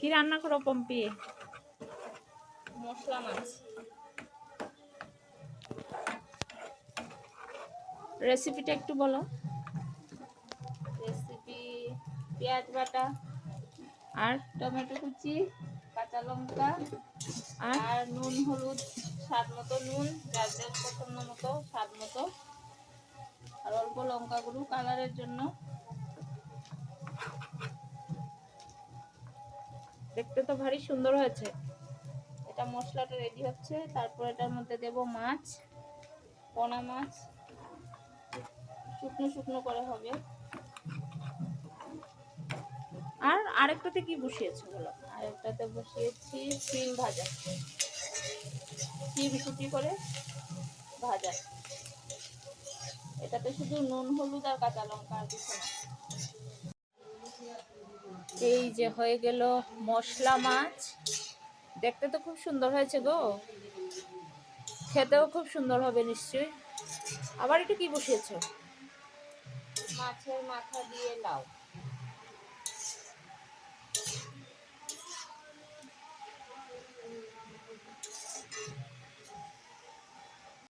কি রান্না করো পম্পি? মশলা মাছ। রেসিপিটা একটু বলো। রেসিপি পেঁয়াজ বাটা আর টমেটো কুচি, কাঁচা লঙ্কা আর আর নুন হলুদ স্বাদ মতো, নুন যার যার পছন্দ মতো স্বাদ মতো, আর অল্প লঙ্কা গুঁড়ো কালারের জন্য। দেখতে তো ভারী সুন্দর হয়েছে। এটা মশলাটা রেডি হচ্ছে, তারপর এটার মধ্যে দেব মাছ, পোনা মাছ, শুকনো শুকনো করে হবে। আর আরেকটাতে কি বসিয়েছো বলো? আর একটাতে বসিয়েছি শিম ভাজা, শিম কুচি করে ভাজা। এটাতে শুধু নুন হলুদ আর কাঁচা লঙ্কা আর কিছু না। এই যে হয়ে গেল মশলা মাছ। দেখতে তো খুব সুন্দর হয়েছে গো, খেতেও খুব সুন্দর হবে নিশ্চয়ই। আবার এটা কি বসিয়েছো? মাছের মাথা দিয়ে লাউ।